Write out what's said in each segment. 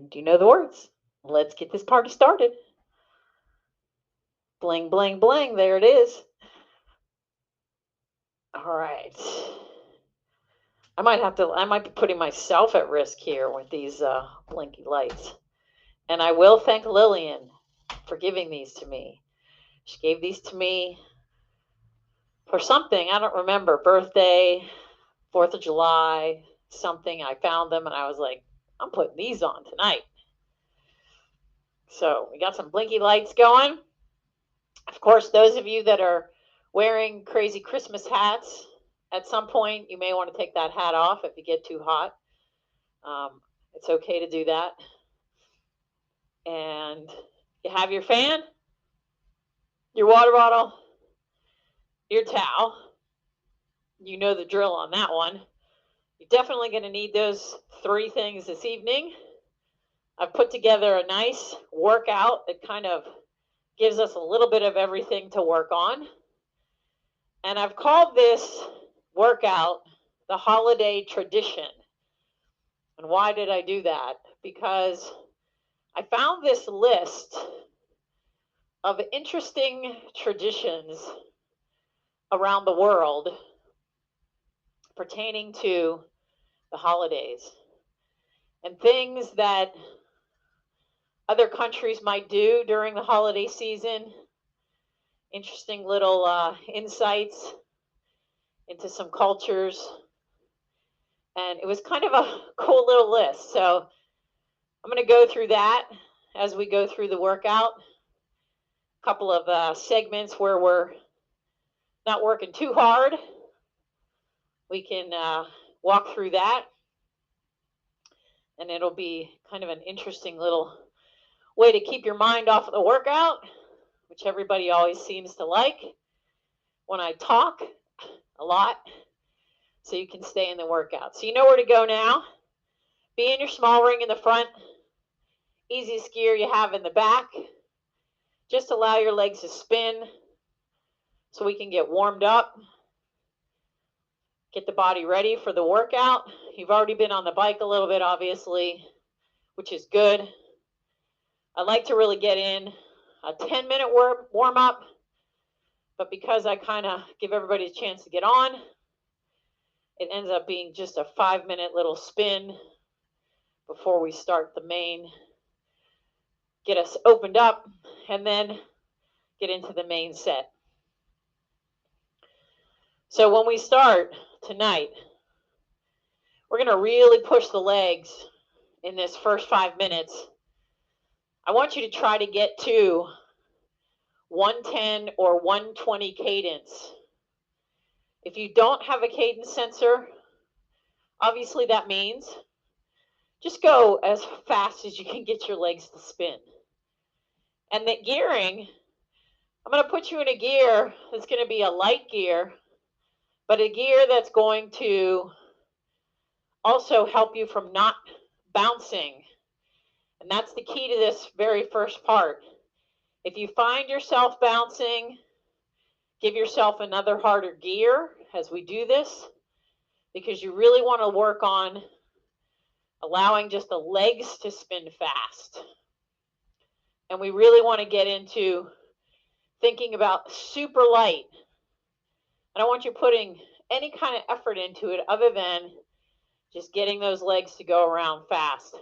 And do you know the words? Let's get this party started. Bling, bling, bling. There it is. All right. I might be putting myself at risk here with these blinky lights. And I will thank Lillian for giving these to me. She gave these to me for something, I don't remember, birthday, 4th of July, something. I found them and I was like, I'm putting these on tonight. So we got some blinky lights going. Of course, those of you that are wearing crazy Christmas hats, at some point you may want to take that hat off if you get too hot. It's okay to do that. And you have your fan, your water bottle, your towel. You know the drill on that one. You're definitely going to need those 3 things this evening. I've put together a nice workout that kind of gives us a little bit of everything to work on. And I've called this workout the holiday tradition. And why did I do that? Because I found this list of interesting traditions around the world pertaining to the holidays and things that other countries might do during the holiday season. Interesting little insights into some cultures. And it was kind of a cool little list. So I'm going to go through that as we go through the workout. A couple of segments where we're not working too hard. We can walk through that. And it'll be kind of an interesting little way to keep your mind off of the workout, which everybody always seems to like when I talk a lot, so you can stay in the workout. So you know where to go now. Be in your small ring in the front. Easiest gear you have in the back. Just allow your legs to spin so we can get warmed up. Get the body ready for the workout. You've already been on the bike a little bit, obviously, which is good. I like to really get in a 10-minute warm up, but because I kind of give everybody a chance to get on, it ends up being just a 5-minute little spin before we start the main, get us opened up, and then get into the main set. So when we start tonight, we're going to really push the legs in this first 5 minutes. I want you to try to get to 110 or 120 cadence. If you don't have a cadence sensor, obviously that means just go as fast as you can get your legs to spin. And that gearing, I'm going to put you in a gear that's going to be a light gear, but a gear that's going to also help you from not bouncing. And that's the key to this very first part. If you find yourself bouncing, give yourself another harder gear as we do this, because you really want to work on allowing just the legs to spin fast. And we really want to get into thinking about super light. I don't want you putting any kind of effort into it other than just getting those legs to go around fast.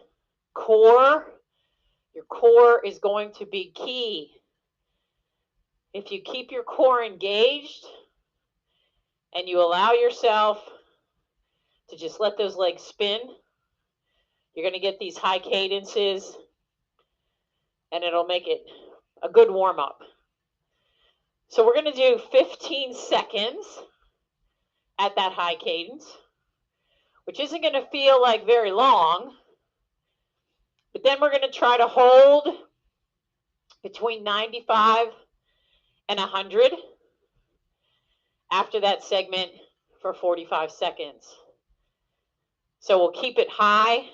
Core, your core is going to be key. If you keep your core engaged and you allow yourself to just let those legs spin, you're going to get these high cadences and it'll make it a good warm up. So we're going to do 15 seconds at that high cadence, which isn't going to feel like very long, but then we're going to try to hold between 95 and 100 after that segment for 45 seconds. So we'll keep it high,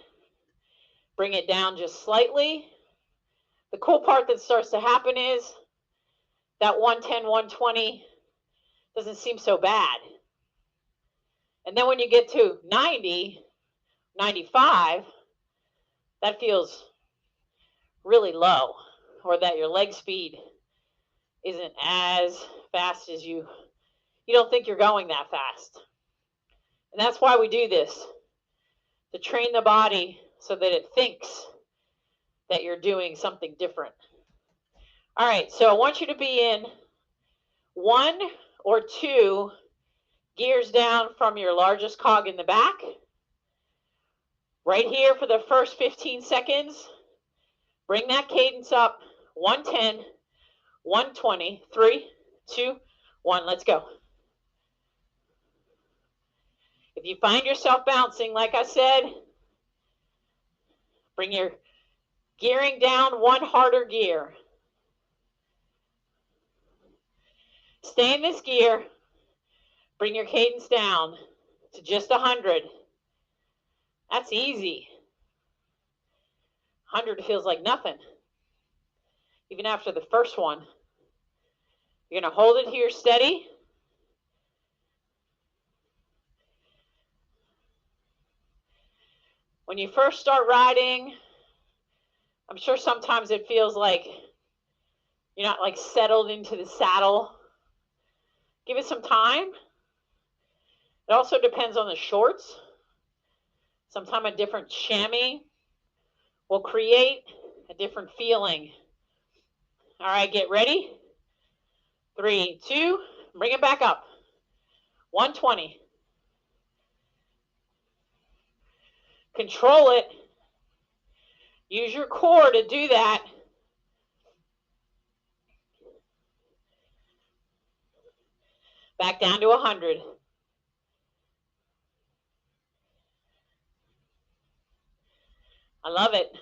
bring it down just slightly. The cool part that starts to happen is that 110, 120 doesn't seem so bad. And then when you get to 90, 95, that feels really low, or that your leg speed isn't as fast as you don't think you're going that fast. And that's why we do this, to train the body so that it thinks that you're doing something different. All right, so I want you to be in 1 or 2 gears down from your largest cog in the back. Right here for the first 15 seconds, bring that cadence up. 110, 120, 3, 2, 1, let's go. If you find yourself bouncing, like I said, bring your gearing down 1 harder gear. Stay in this gear. Bring your cadence down to just 100. That's easy. 100 feels like nothing. Even after the first one. You're going to hold it here steady. When you first start riding, I'm sure sometimes it feels like you're not like settled into the saddle. Give it some time. It also depends on the shorts. Sometimes a different chamois will create a different feeling. All right, get ready. 3, 2, bring it back up. 120. Control it. Use your core to do that. Back down to 100. I love it.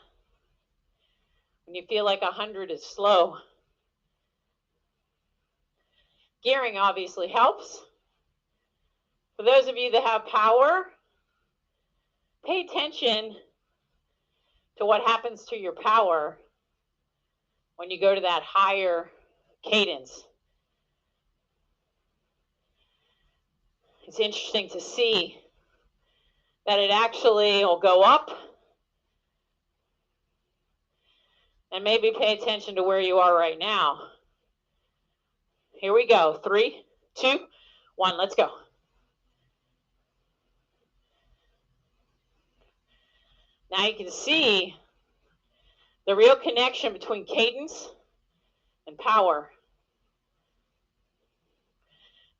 When you feel like 100 is slow. Gearing obviously helps. For those of you that have power, pay attention to what happens to your power when you go to that higher cadence. It's interesting to see that it actually will go up. And maybe pay attention to where you are right now. Here we go. 3, 2, 1, let's go. Now you can see the real connection between cadence and power.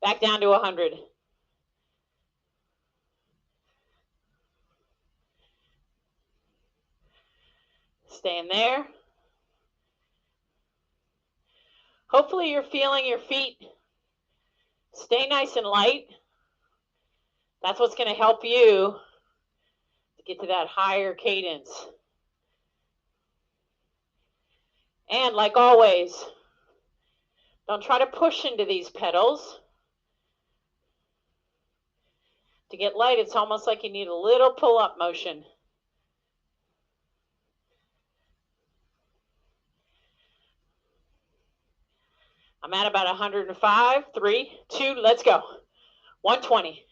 Back down to 100. Stay in there. Hopefully you're feeling your feet stay nice and light. That's what's going to help you to get to that higher cadence. And like always, don't try to push into these pedals. To get light, it's almost like you need a little pull-up motion. I'm at about 105, 3, 2, let's go. 120.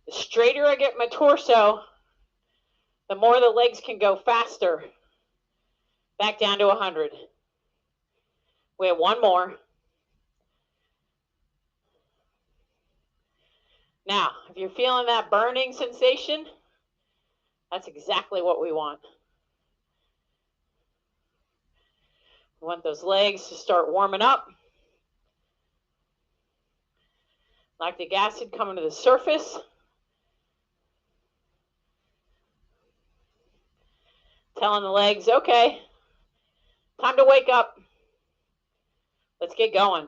The straighter I get my torso, the more the legs can go faster. Back down to 100. We have 1 more. Now, if you're feeling that burning sensation, that's exactly what we want. We want those legs to start warming up. Lactic acid coming to the surface. Telling the legs, okay, time to wake up. Let's get going.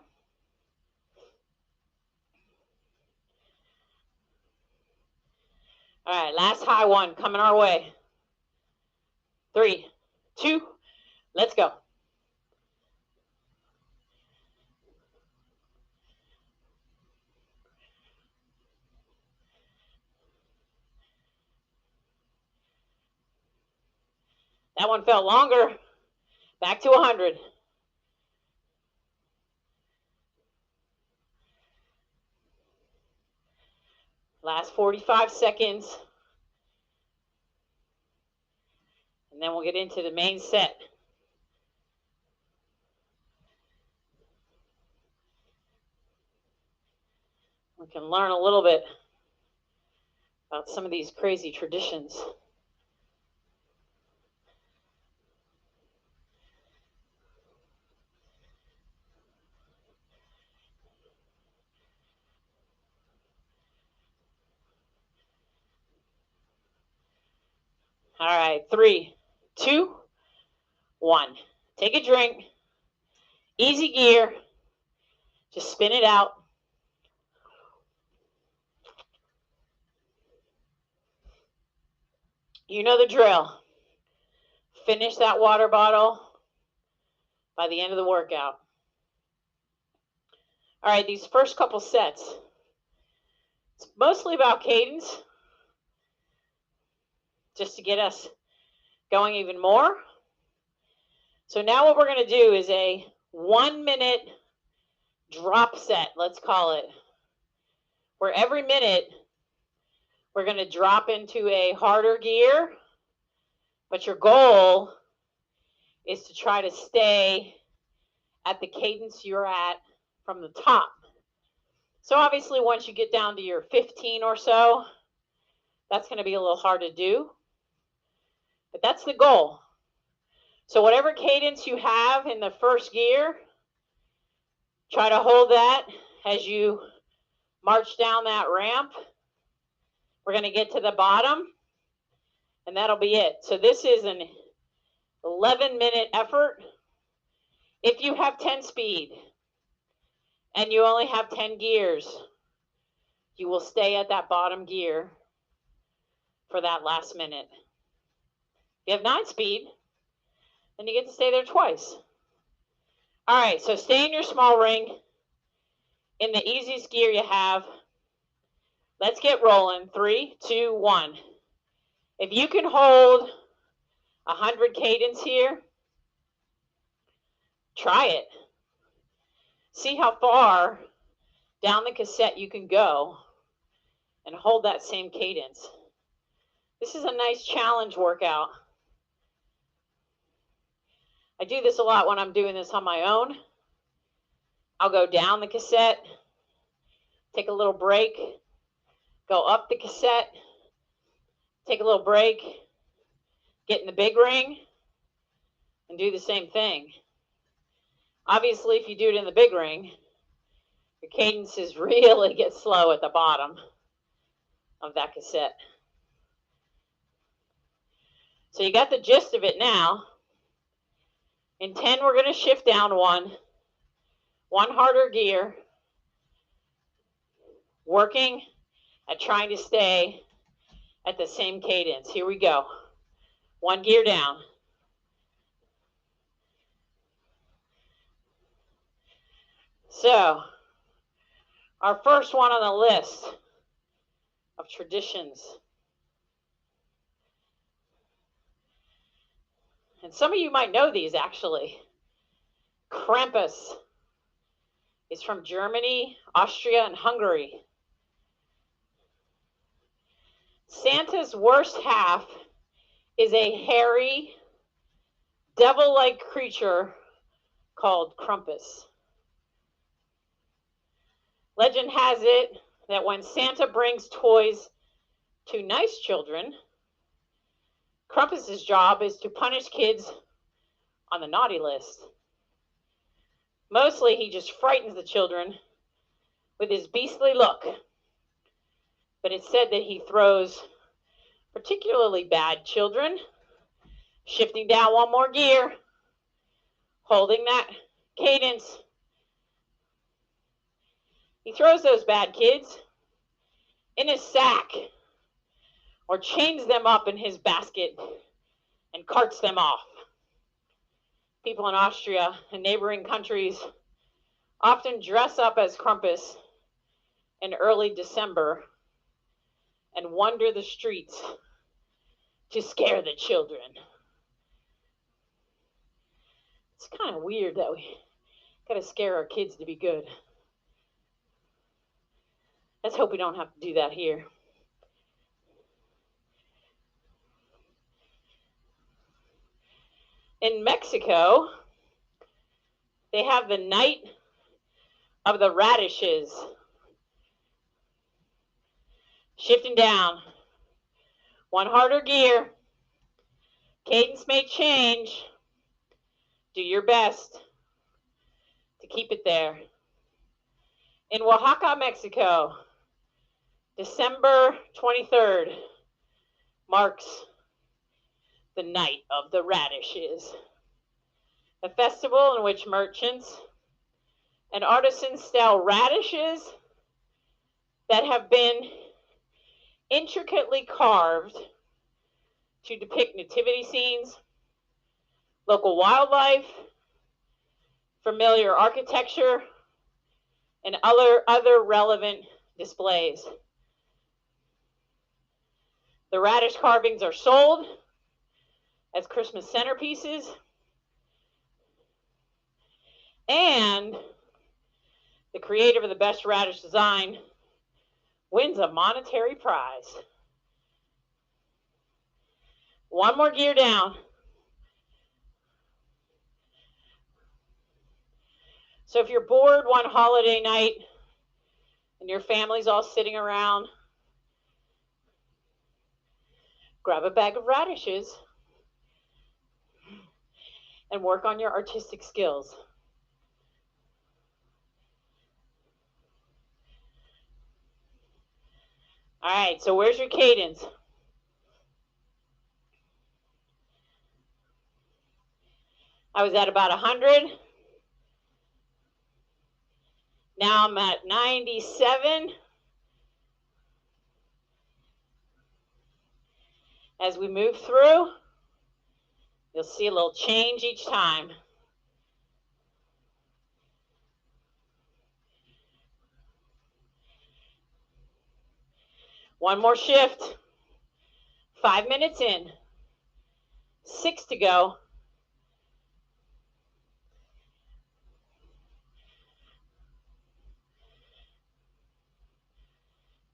All right, last high one coming our way. 3, 2, let's go. That one felt longer. Back to 100. Last 45 seconds. And then we'll get into the main set. We can learn a little bit about some of these crazy traditions. All right, 3, 2, 1. Take a drink. Easy gear. Just spin it out. You know the drill. Finish that water bottle by the end of the workout. All right, these first couple sets, it's mostly about cadence, just to get us going even more. So now what we're going to do is a 1-minute drop set, let's call it, where every minute we're going to drop into a harder gear, but your goal is to try to stay at the cadence you're at from the top. So obviously once you get down to your 15 or so, that's going to be a little hard to do, but that's the goal. So whatever cadence you have in the first gear, try to hold that as you march down that ramp. We're going to get to the bottom, and that'll be it. So this is an 11-minute effort. If you have 10 speed and you only have 10 gears, you will stay at that bottom gear for that last minute. If you have 9 speed, then you get to stay there twice. All right, so stay in your small ring in the easiest gear you have. Let's get rolling. 3, 2, 1. If you can hold 100 cadence here, try it. See how far down the cassette you can go and hold that same cadence. This is a nice challenge workout. I do this a lot when I'm doing this on my own. I'll go down the cassette, take a little break, go up the cassette, take a little break, get in the big ring, and do the same thing. Obviously, if you do it in the big ring, your cadences really get slow at the bottom of that cassette. So you got the gist of it now. In 10, we're going to shift down one harder gear, working at trying to stay at the same cadence. Here we go. 1 gear down. So, our first one on the list of traditions. And some of you might know these actually. Krampus is from Germany, Austria, and Hungary. Santa's worst half is a hairy, devil-like creature called Krampus. Legend has it that when Santa brings toys to nice children, Krampus's job is to punish kids on the naughty list. Mostly he just frightens the children with his beastly look. But it's said that he throws particularly bad children, shifting down 1 more gear, holding that cadence. He throws those bad kids in his sack or chains them up in his basket and carts them off. People in Austria and neighboring countries often dress up as Krampus in early December and wander the streets to scare the children. It's kind of weird that we gotta scare our kids to be good. Let's hope we don't have to do that here. In Mexico, they have the Night of the Radishes. Shifting down. One harder gear. Cadence may change. Do your best to keep it there. In Oaxaca, Mexico, December 23rd marks the Night of the Radishes, a festival in which merchants and artisans sell radishes that have been intricately carved to depict nativity scenes, local wildlife, familiar architecture, and other relevant displays. The radish carvings are sold as Christmas centerpieces, and the creator of the best radish design wins a monetary prize. One more gear down. So if you're bored one holiday night and your family's all sitting around, grab a bag of radishes and work on your artistic skills. All right, so where's your cadence? I was at about 100. Now I'm at 97. As we move through, you'll see a little change each time. One more shift. 5 minutes in. 6 to go.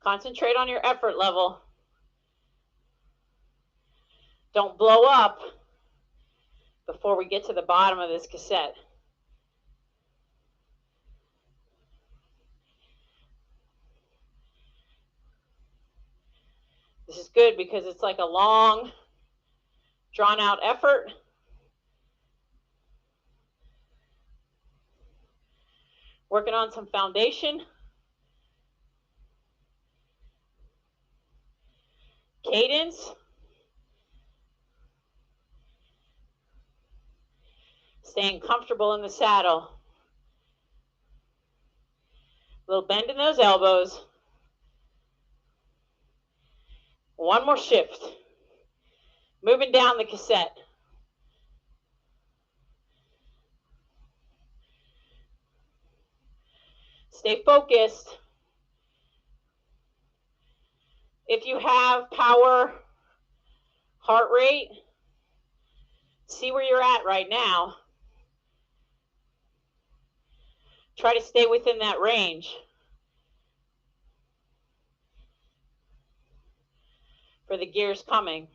Concentrate on your effort level. Don't blow up before we get to the bottom of this cassette. This is good because it's like a long, drawn out effort. Working on some foundation. Cadence. Staying comfortable in the saddle. A little bend in those elbows. One more shift. Moving down the cassette. Stay focused. If you have power, heart rate, see where you're at right now. Try to stay within that range. For the gears coming.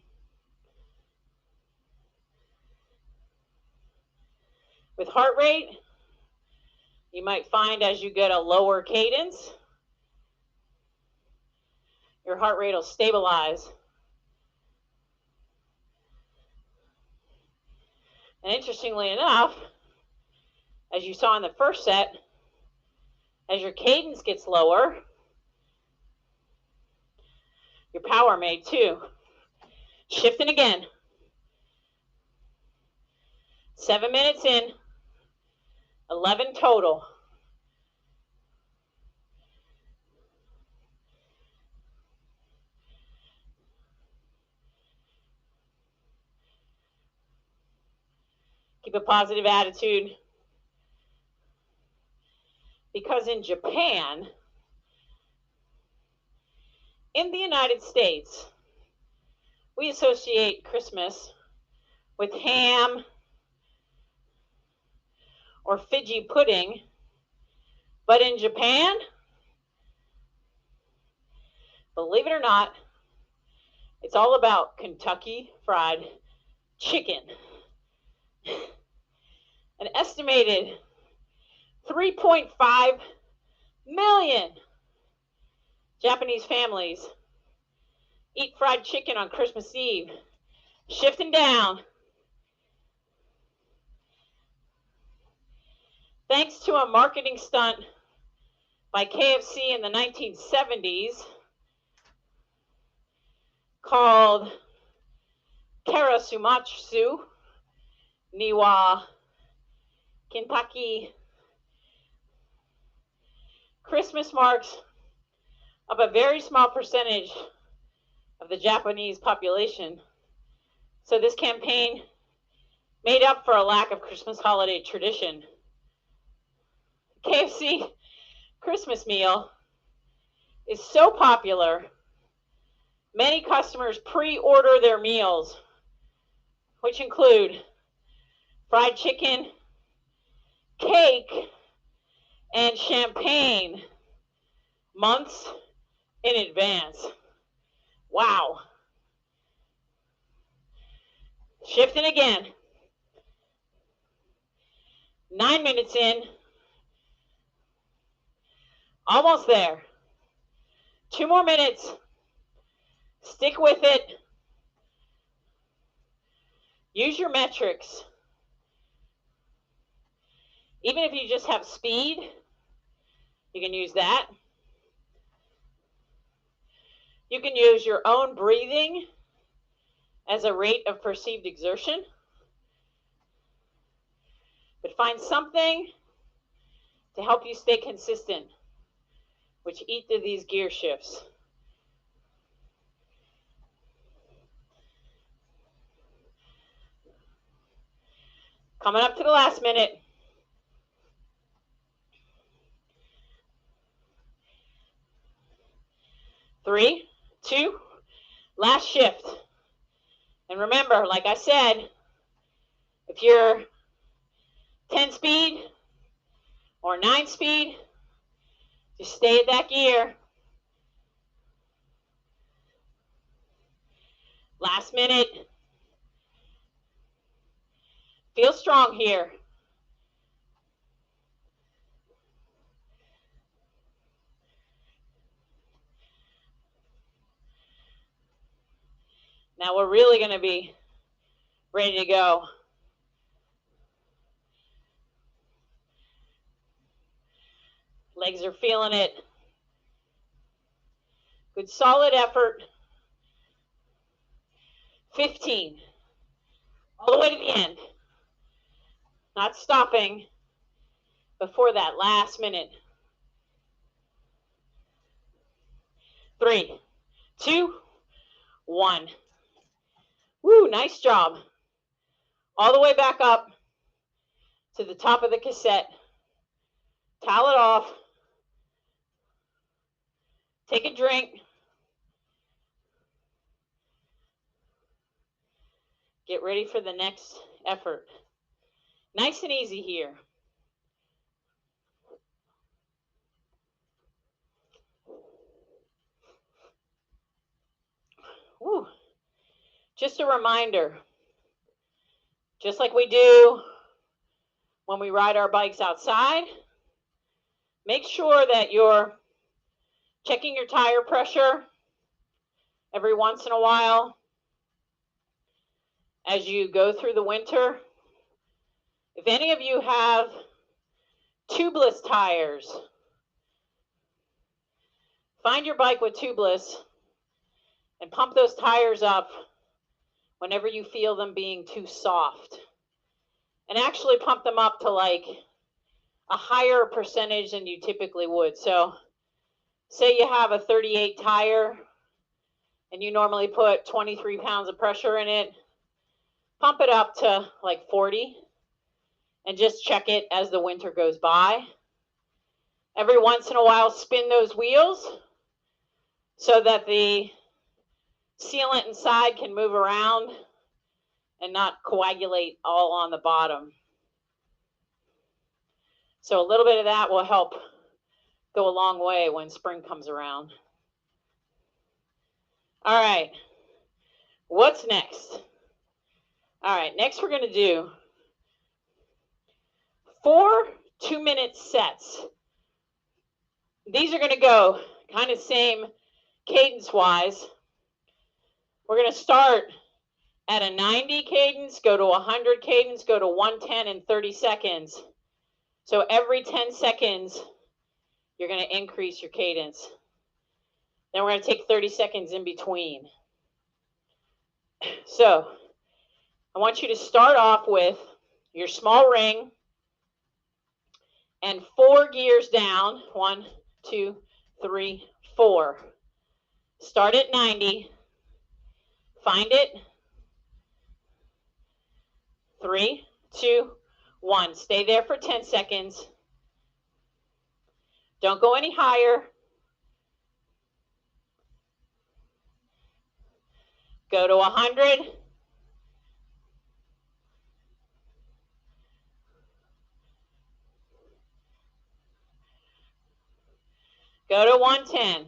With heart rate, you might find as you get a lower cadence, your heart rate will stabilize. And interestingly enough, as you saw in the first set, as your cadence gets lower, your power may too. Shifting again. 7 minutes in, 11 total. Keep a positive attitude. Because in Japan, in the United States, we associate Christmas with ham or Fiji pudding, but in Japan, believe it or not, it's all about Kentucky Fried Chicken. An estimated 3.5 million Japanese families eat fried chicken on Christmas Eve. Shifting down. Thanks to a marketing stunt by KFC in the 1970s called Karasumatsu Niwa Kentucky, Christmas marks up a very small percentage of the Japanese population. So this campaign made up for a lack of Christmas holiday tradition. KFC Christmas meal is so popular, many customers pre-order their meals, which include fried chicken, cake, and champagne months in advance. Wow. Shifting again. 9 minutes in. Almost there. 2 more minutes. Stick with it. Use your metrics. Even if you just have speed, you can use that. You can use your own breathing as a rate of perceived exertion. But find something to help you stay consistent with each of these gear shifts. Coming up to the last minute. 3, 2, last shift. And remember, like I said, if you're 10 speed or 9 speed, just stay at that gear. Last minute. Feel strong here. Now we're really going to be ready to go. Legs are feeling it. Good solid effort. 15. All the way to the end. Not stopping before that last minute. 3, 2, 1. Woo, nice job. All the way back up to the top of the cassette. Towel it off. Take a drink. Get ready for the next effort. Nice and easy here. Woo. Just a reminder, just like we do when we ride our bikes outside, make sure that you're checking your tire pressure every once in a while as you go through the winter. If any of you have tubeless tires, find your bike with tubeless and pump those tires up whenever you feel them being too soft. And actually pump them up to like a higher percentage than you typically would. So say you have a 38 tire and you normally put 23 pounds of pressure in it, pump it up to like 40 and just check it as the winter goes by. Every once in a while, spin those wheels so that the sealant inside can move around and not coagulate all on the bottom. So a little bit of that will help go a long way when spring comes around. All right, what's next? All right, next we're going to do 4 2-minute sets. These are going to go kind of same cadence-wise. We're going to start at a 90 cadence, go to 100 cadence, go to 110 in 30 seconds. So every 10 seconds, you're going to increase your cadence. Then we're going to take 30 seconds in between. So I want you to start off with your small ring and 4 gears down. 1, 2, 3, 4. Start at 90. Find it. 3, 2, 1. Stay there for 10 seconds. Don't go any higher. Go to 100. Go to 110.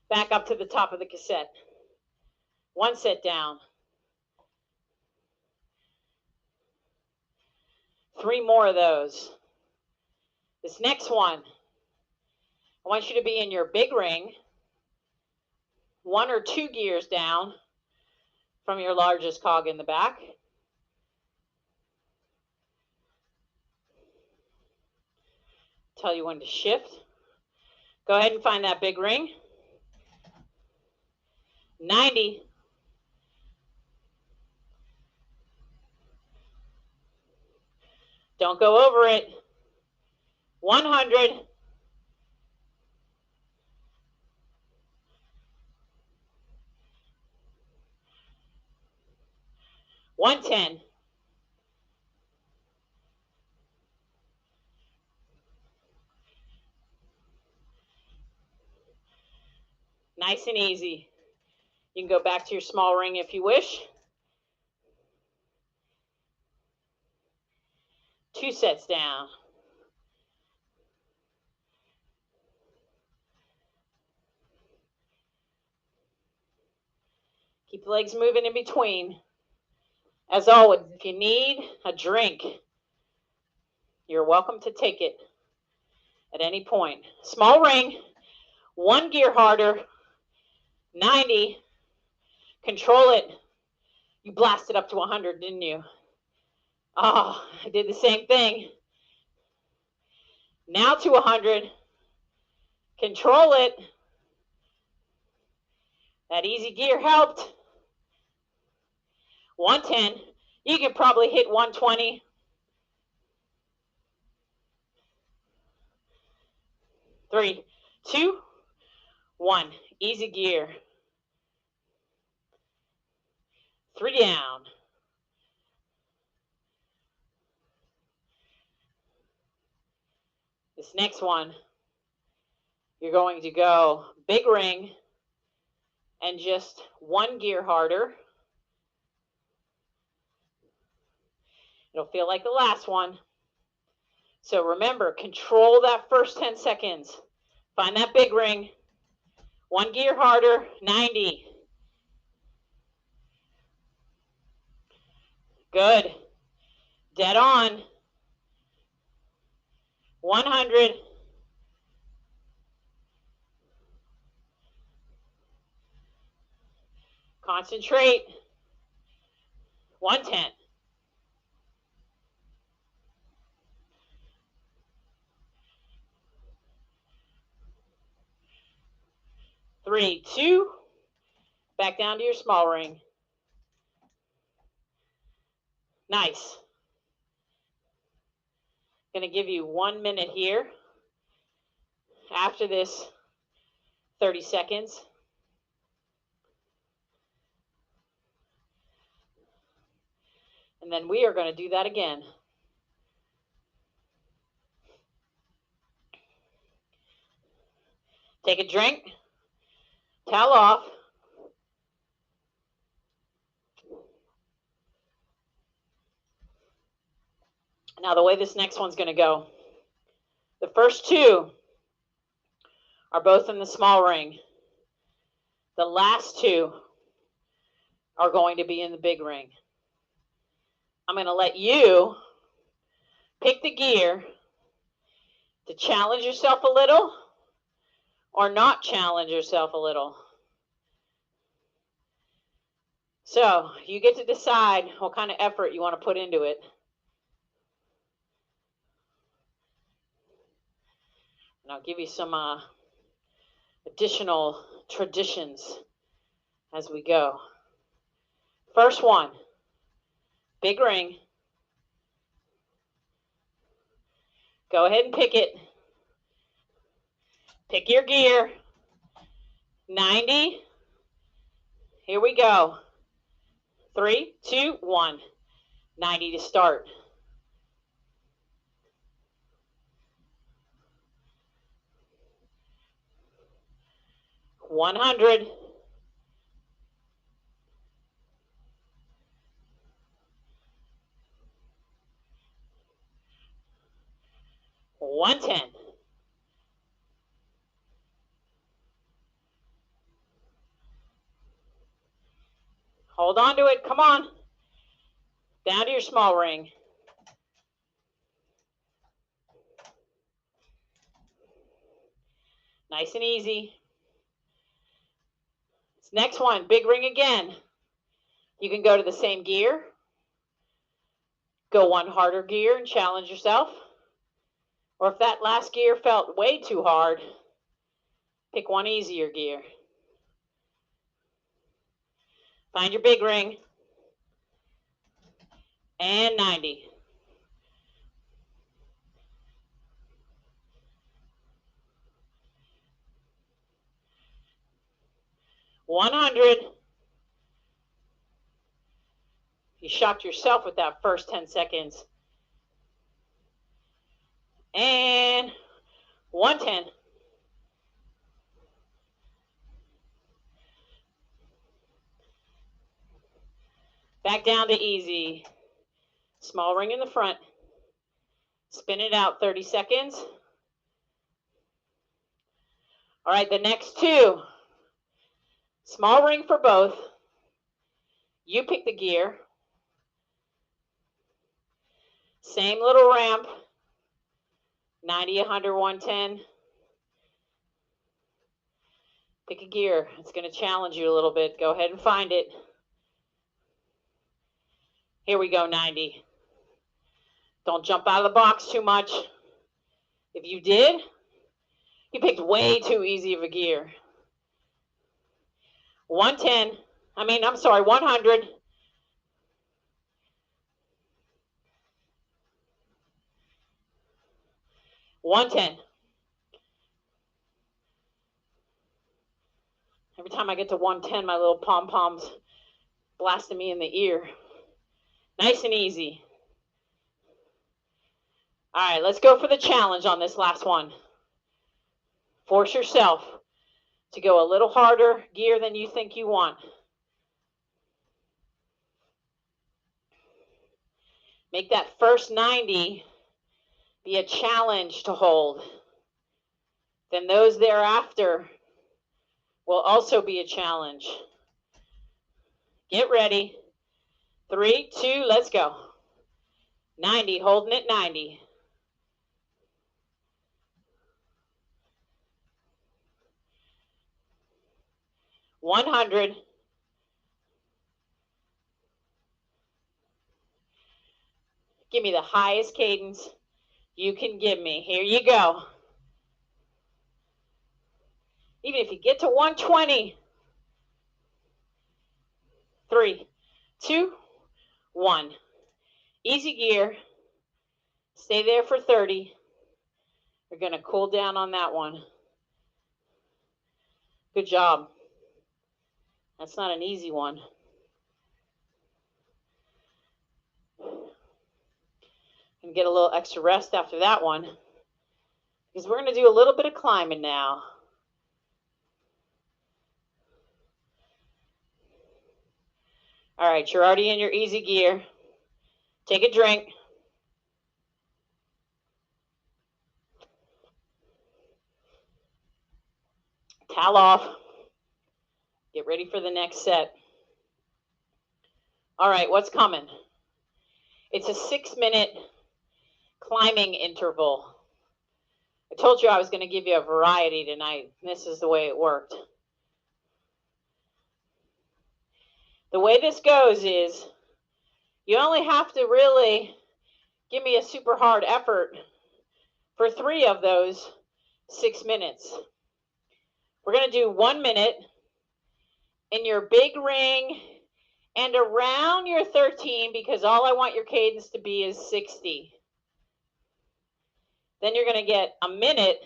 Back up to the top of the cassette. 1 set down. 3 more of those. This next one, I want you to be in your big ring, 1 or 2 gears down from your largest cog in the back. Tell you when to shift. Go ahead and find that big ring. 90. Don't go over it. 100. 110. 'Nice and easy. You can go back to your small ring if you wish. 2 sets down. Keep the legs moving in between. As always, if you need a drink, you're welcome to take it at any point. Small ring, 1 gear harder, 90. Control it. You blasted up to 100, didn't you? Oh, I did the same thing. Now to 100. Control it. That easy gear helped. 110. You can probably hit 120. 3, 2, 1. Easy gear. 3 down. This next one, you're going to go big ring and just 1 gear harder. It'll feel like the last one. So remember, control that first 10 seconds. Find that big ring. 1 gear harder, 90. Good. Dead on. 100. Concentrate. 110. 3, 2. Back down to your small ring. Nice. Going to give you 1 minute here. After this, 30 seconds. And then we are going to do that again. Take a drink. Towel off. Now the way this next one's going to go. The first 2 are both in the small ring. The last two are going to be in the big ring. I'm going to let you pick the gear to challenge yourself a little or not challenge yourself a little. So you get to decide what kind of effort you want to put into it. And I'll give you some additional traditions as we go. First one, big ring. Go ahead and pick it. Pick your gear. 90. Here we go. 3, 2, 1. 90 to start. 100. 110. Hold on to it. Come on. Down to your small ring. Nice and easy. Next one, big ring again. You can go to the same gear. Go one harder gear and challenge yourself. Or if that last gear felt way too hard, pick one easier gear. Find your big ring. And 90. 100. You shocked yourself with that first 10 seconds. And 110. Back down to easy. Small ring in the front. Spin it out 30 seconds. All right, the next two. Small ring for both. You pick the gear. Same little ramp. 90, 100, 110. Pick a gear. It's going to challenge you a little bit. Go ahead and find it. Here we go, 90. Don't jump out of the box too much. If you did, you picked way too easy of a gear. 110. I'm sorry, 100. 110. Every time I get to 110, my little pom-poms blasting me in the ear. Nice and easy. All right, let's go for the challenge on this last one. Force yourself to go a little harder gear than you think you want. Make that first 90 be a challenge to hold. Then those thereafter will also be a challenge. Get ready. 3, 2, let's go. 90, holding it 90. 100. Give me the highest cadence you can give me. Here you go. Even if you get to 120. 3, 2, 1. Easy gear. Stay there for 30. You're going to cool down on that one. Good job. That's not an easy one. And get a little extra rest after that one, because we're going to do a little bit of climbing now. All right, you're already in your easy gear. Take a drink. Towel off. Get ready for the next set. All right, what's coming? It's a 6-minute climbing interval. I told you I was going to give you a variety tonight. This is the way it worked. The way this goes is you only have to really give me a super hard effort for 3 of those 6 minutes. We're going to do 1 minute in your big ring and around your 13, because all I want your cadence to be is 60. Then you're going to get a minute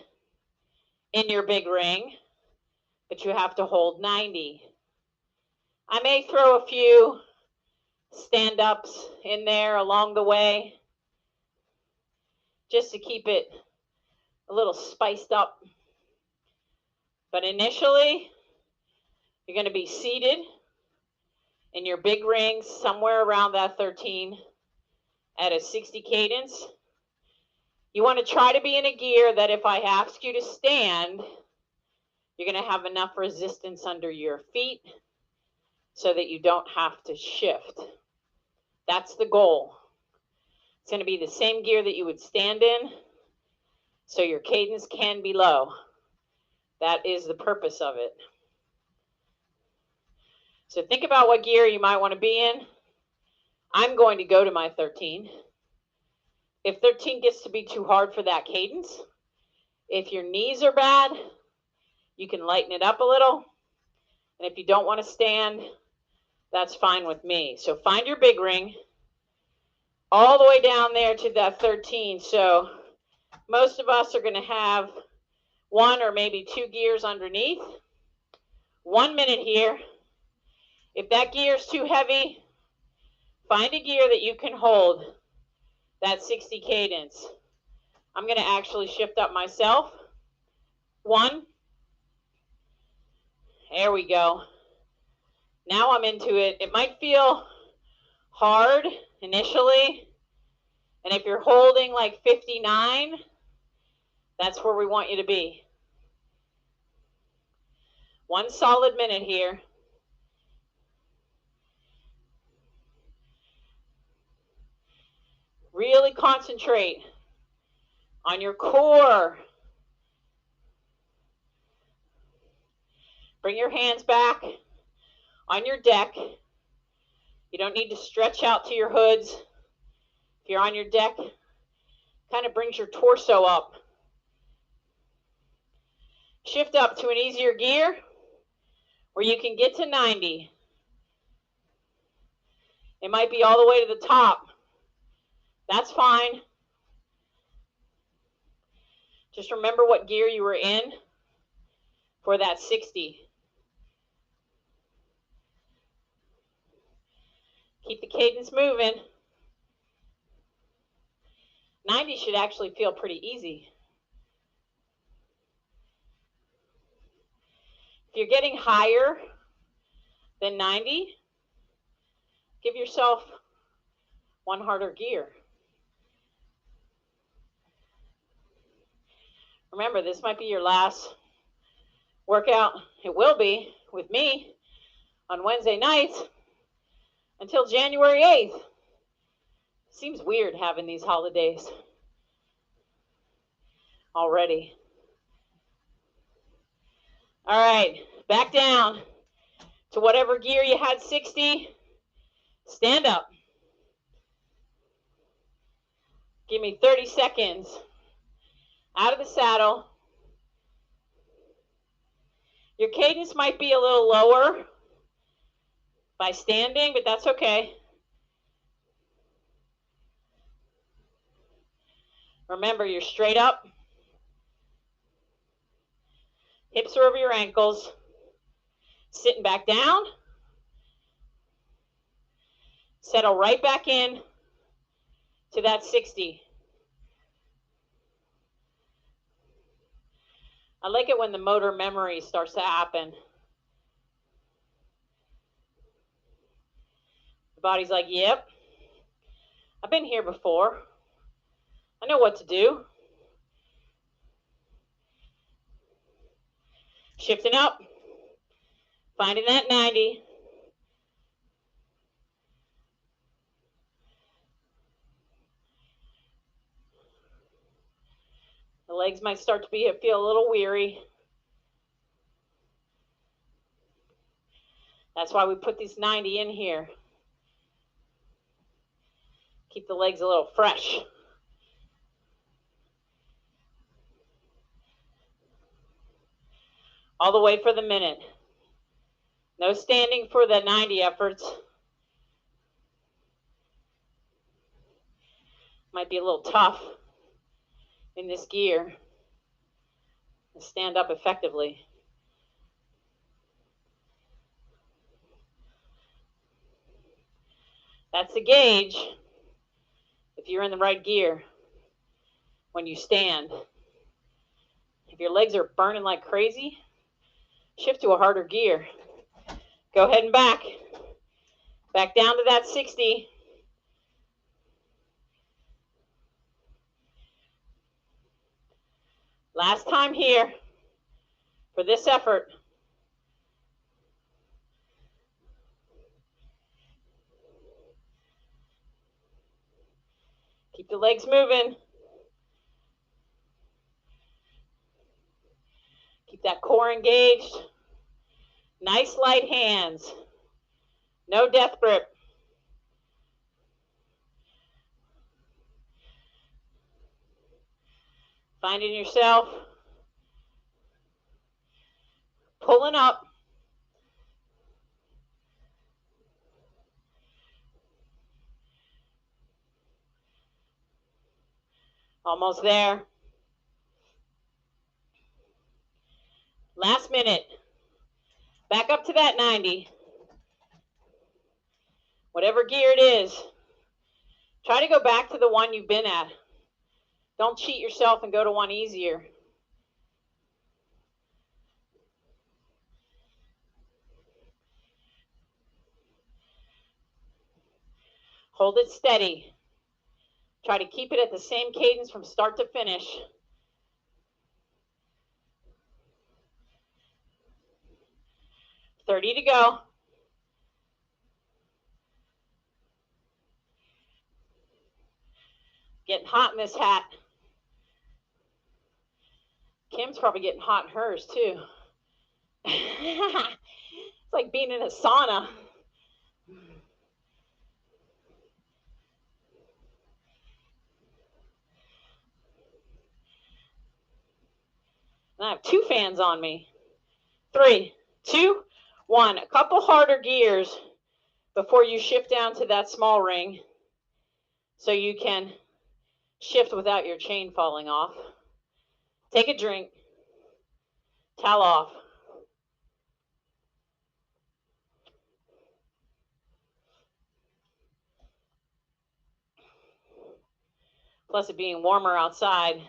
in your big ring, but you have to hold 90. I may throw a few stand-ups in there along the way just to keep it a little spiced up. But initially, you're going to be seated in your big rings somewhere around that 13 at a 60 cadence. You want to try to be in a gear that if I ask you to stand, you're going to have enough resistance under your feet so that you don't have to shift. That's the goal. It's going to be the same gear that you would stand in, so your cadence can be low. That is the purpose of it. So think about what gear you might want to be in. I'm going to go to my 13. If 13 gets to be too hard for that cadence, if your knees are bad, you can lighten it up a little. And if you don't want to stand, that's fine with me. So find your big ring all the way down there to that 13. So most of us are going to have 1 or maybe 2 gears underneath. 1 minute here. If that gear is too heavy, find a gear that you can hold that 60 cadence. I'm going to actually shift up myself. 1. There we go. Now I'm into it. It might feel hard initially. And if you're holding like 59, that's where we want you to be. 1 solid minute here. Really concentrate on your core. Bring your hands back on your deck. You don't need to stretch out to your hoods. If you're on your deck, kind of brings your torso up. Shift up to an easier gear where you can get to 90. It might be all the way to the top. That's fine. Just remember what gear you were in for that 60. Keep the cadence moving. 90 should actually feel pretty easy. If you're getting higher than 90, give yourself 1 harder gear. Remember, this might be your last workout. It will be with me on Wednesday nights until January 8th. Seems weird having these holidays already. All right, back down to whatever gear you had 60. Stand up. Give me 30 seconds out of the saddle. Your cadence might be a little lower by standing, but that's okay. Remember, you're straight up. Hips are over your ankles. Sitting back down. Settle right back in to that 60. I like it when the motor memory starts to happen. The body's like, yep, I've been here before. I know what to do. Shifting up. Finding that 90. The legs might start to feel a little weary. That's why we put these 90 in here. Keep the legs a little fresh. All the way for the minute. No standing for the 90 efforts. Might be a little tough in this gear to stand up effectively. That's the gauge if you're in the right gear when you stand. If your legs are burning like crazy, shift to a harder gear. Go ahead and back down to that 60. Last time here for this effort. Keep the legs moving. Keep that core engaged. Nice light hands. No death grip. Finding yourself pulling up. Almost there. Last minute. Back up to that 90. Whatever gear it is, try to go back to the one you've been at. Don't cheat yourself and go to one easier. Hold it steady. Try to keep it at the same cadence from start to finish. $30 to go. Getting hot in this hat. Kim's probably getting hot in hers too. It's like being in a sauna. And I have 2 fans on me. 3, 2, 1. A couple harder gears before you shift down to that small ring so you can shift without your chain falling off. Take a drink. Towel off. Plus, it being warmer outside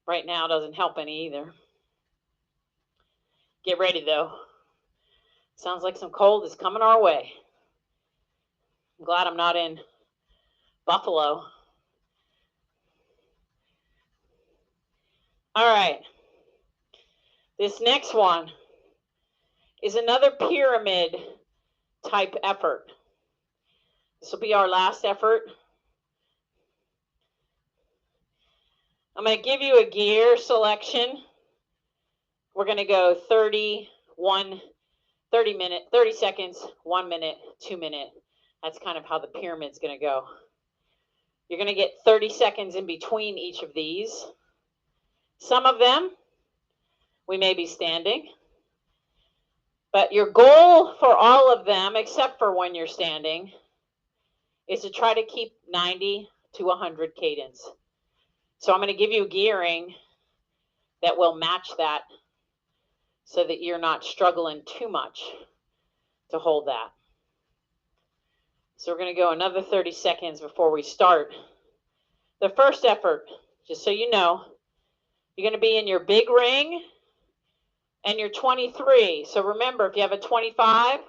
right now doesn't help any either. Get ready, though. Sounds like some cold is coming our way. I'm glad I'm not in Buffalo. All right. This next one is another pyramid type effort. This will be our last effort. I'm going to give you a gear selection. We're going to go 30 seconds, 1 minute, 2 minute. That's kind of how the pyramid's going to go. You're going to get 30 seconds in between each of these. Some of them, we may be standing. But your goal for all of them, except for when you're standing, is to try to keep 90 to 100 cadence. So I'm going to give you gearing that will match that so that you're not struggling too much to hold that. So we're going to go another 30 seconds before we start. The first effort, just so you know, you're going to be in your big ring and your 23. So remember, if you have a 25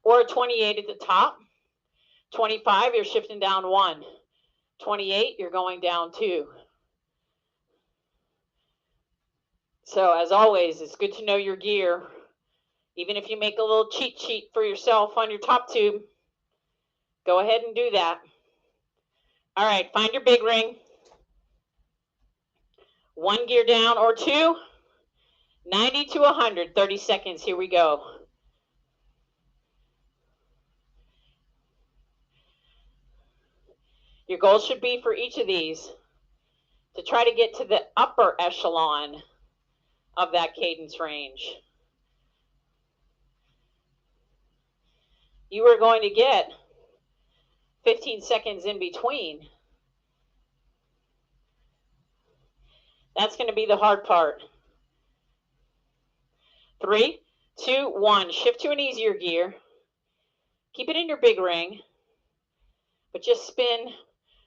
or a 28 at the top, 25, you're shifting down 1. 28, you're going down 2. So as always, it's good to know your gear Even if you make a little cheat sheet for yourself on your top tube, go ahead and do that. All right, find your big ring. 1 gear down or 2. 90 to 100, 30 seconds. Here we go. Your goal should be for each of these to try to get to the upper echelon of that cadence range. You are going to get 15 seconds in between. That's going to be the hard part. 3, 2, 1. Shift to an easier gear. Keep it in your big ring, but just spin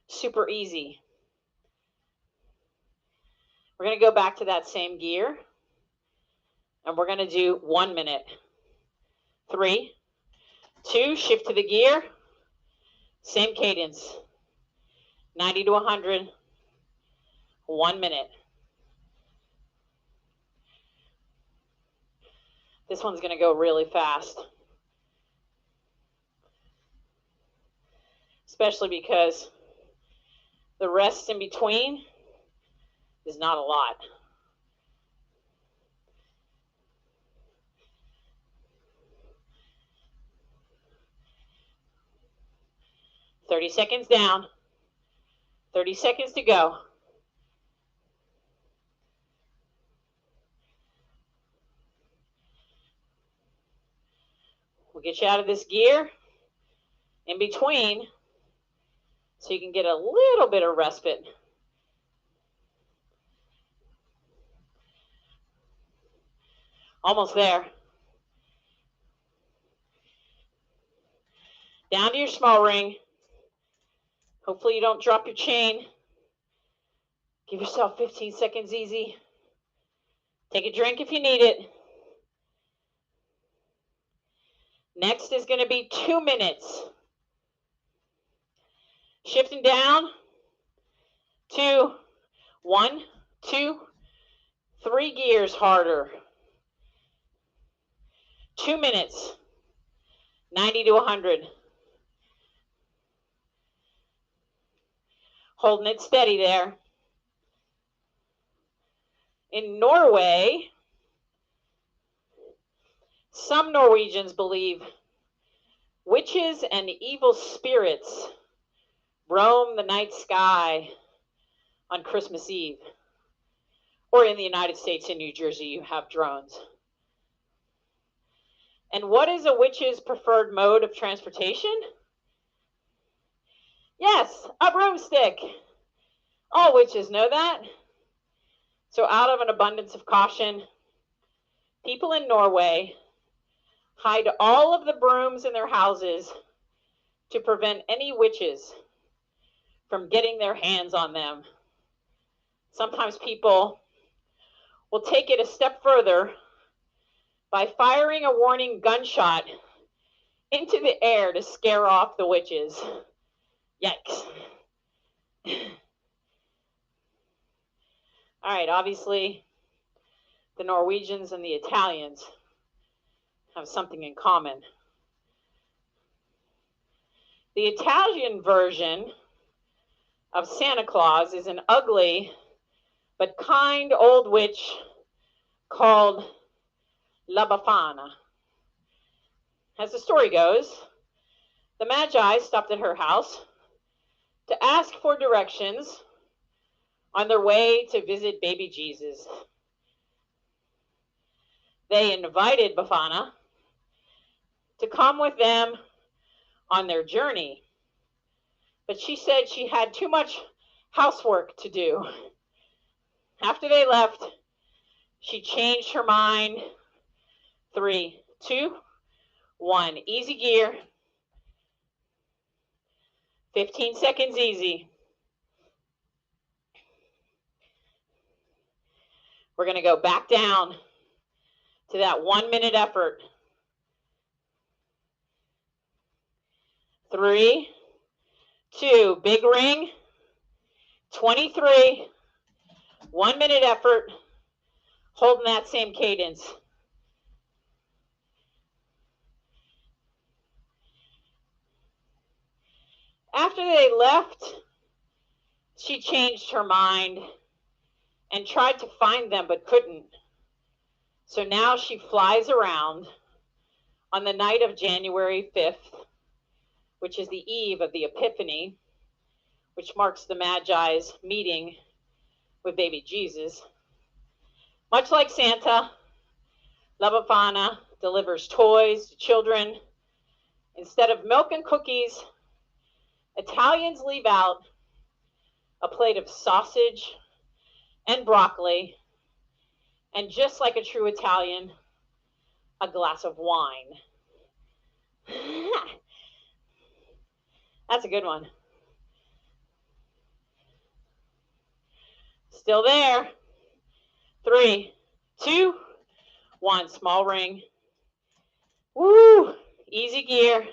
super easy. We're going to go back to that same gear, and we're going to do 1 minute. 3, 2, shift to the gear, same cadence. 90 to 100, 1 minute. This one's going to go really fast, especially because the rest in between is not a lot. "30 seconds down, 30 seconds to go." We'll get you out of this gear in between so you can get a little bit of respite. Almost there. Down to your small ring. Hopefully you don't drop your chain. Give yourself 15 seconds easy. Take a drink if you need it. Next is going to be 2 minutes. Shifting down. 2, 1, 2, 3 gears harder. 2 minutes. 90 to 100. Holding it steady there. In Norway, some Norwegians believe witches and evil spirits roam the night sky on Christmas Eve. Or in the United States, in New Jersey, you have drones. And what is a witch's preferred mode of transportation? Yes, a broomstick. All witches know that. So out of an abundance of caution, people in Norway hide all of the brooms in their houses to prevent any witches from getting their hands on them. Sometimes people will take it a step further by firing a warning gunshot into the air to scare off the witches. Yikes. All right, obviously, the Norwegians and the Italians have something in common. The Italian version of Santa Claus is an ugly but kind old witch called La Befana. As the story goes, the Magi stopped at her house to ask for directions on their way to visit baby Jesus. They invited Befana to come with them on their journey, but she said she had too much housework to do. After they left, she changed her mind. 3, 2, 1. Easy gear. 15 seconds easy. We're going to go back down to that 1 minute effort. 3, 2, big ring. 23, 1 minute effort, holding that same cadence. After they left, she changed her mind and tried to find them but couldn't. So now she flies around on the night of January 5th, which is the eve of the Epiphany, which marks the Magi's meeting with baby Jesus. Much like Santa, La Befana delivers toys to children. Instead of milk and cookies, Italians leave out a plate of sausage and broccoli, and just like a true Italian, a glass of wine. That's a good one. Still there. 3, 2, 1. Small ring. Woo! Easy gear.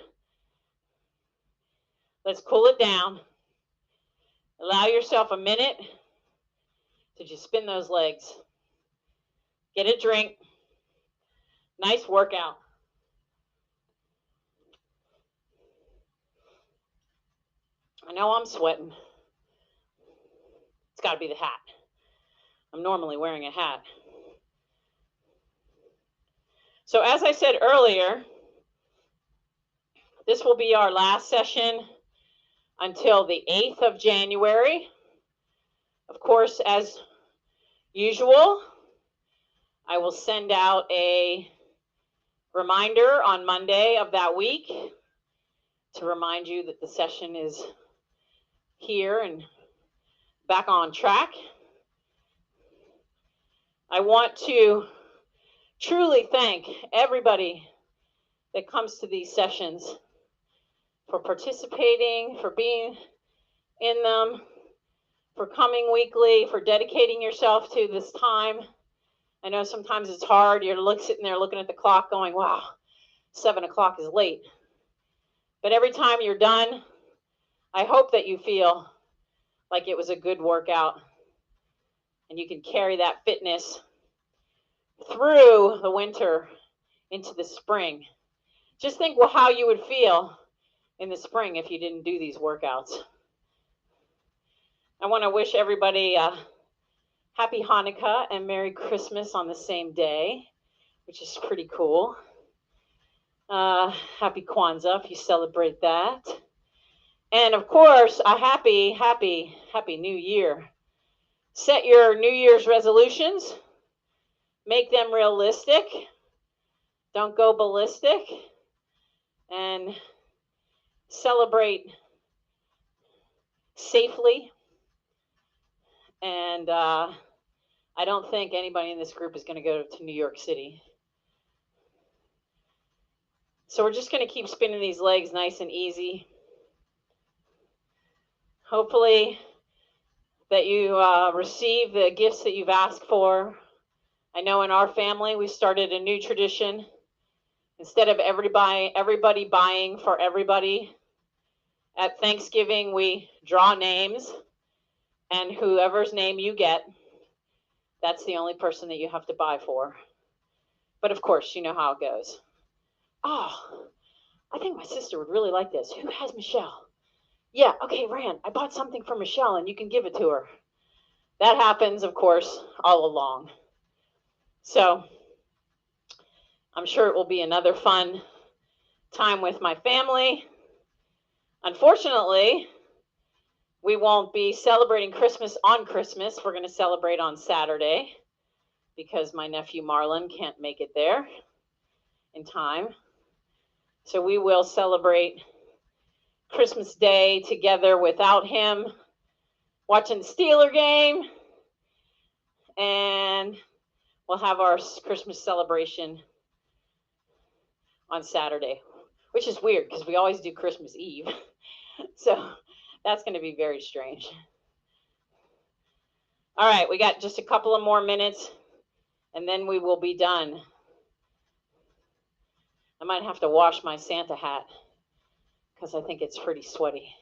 Let's cool it down. Allow yourself a minute to just spin those legs. Get a drink. Nice workout. I know I'm sweating. It's got to be the hat. I'm normally wearing a hat. So as I said earlier, this will be our last session until the 8th of January. Of course, as usual, I will send out a reminder on Monday of that week to remind you that the session is here and back on track. I want to truly thank everybody that comes to these sessions for participating, for being in them, for coming weekly, for dedicating yourself to this time. I know sometimes it's hard. You're sitting there looking at the clock going, wow, 7 o'clock is late. But every time you're done, I hope that you feel like it was a good workout and you can carry that fitness through the winter into the spring. Just think how you would feel in the spring if you didn't do these workouts. I want to wish everybody a happy Hanukkah and Merry Christmas on the same day, which is pretty cool. Happy Kwanzaa if you celebrate that. And of course, a happy New Year. Set your New Year's resolutions. Make them realistic. Don't go ballistic. And celebrate safely. And I don't think anybody in this group is going to go to New York City. So we're just going to keep spinning these legs nice and easy. Hopefully that you receive the gifts that you've asked for. I know in our family we started a new tradition. Instead of everybody buying for everybody, at Thanksgiving we draw names, and whoever's name you get, that's the only person that you have to buy for. But of course, you know how it goes. Oh, I think my sister would really like this. Who has Michelle? Yeah, okay, Rand, I bought something for Michelle and you can give it to her. That happens, of course, all along. So I'm sure it will be another fun time with my family. Unfortunately, we won't be celebrating Christmas on Christmas. We're going to celebrate on Saturday because my nephew Marlon can't make it there in time. So we will celebrate Christmas Day together without him, watching the Steeler game, and we'll have our Christmas celebration on Saturday, which is weird because we always do Christmas Eve. So that's going to be very strange. All right, we got just a couple of more minutes and then we will be done. I might have to wash my Santa hat because I think it's pretty sweaty.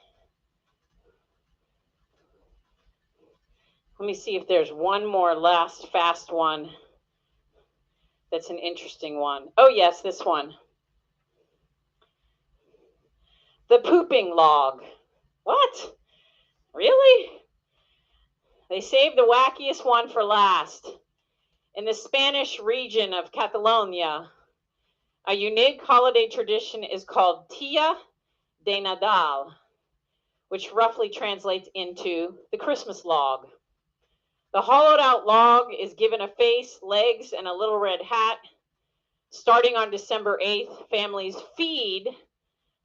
Let me see if there's one more last fast one that's an interesting one. Oh yes, this one. The pooping log. What? Really? They saved the wackiest one for last. In the Spanish region of Catalonia, a unique holiday tradition is called Dia de Nadal, which roughly translates into the Christmas log. The hollowed out log is given a face, legs, and a little red hat. Starting on December 8th, families feed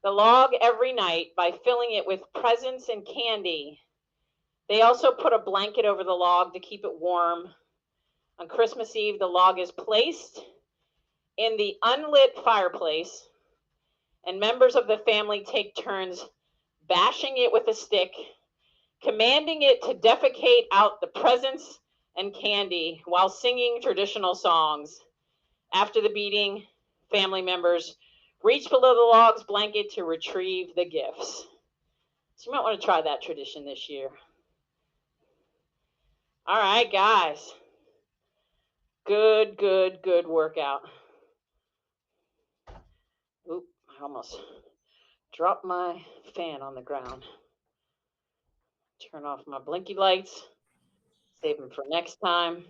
the log every night by filling it with presents and candy. They also put a blanket over the log to keep it warm. On Christmas Eve, the log is placed in the unlit fireplace, and members of the family take turns bashing it with a stick, commanding it to defecate out the presents and candy while singing traditional songs. After the beating, family members reach below the log's blanket to retrieve the gifts. So you might want to try that tradition this year. All right, guys. Good workout. Oop, I almost dropped my fan on the ground. Turn off my blinky lights. Save them for next time.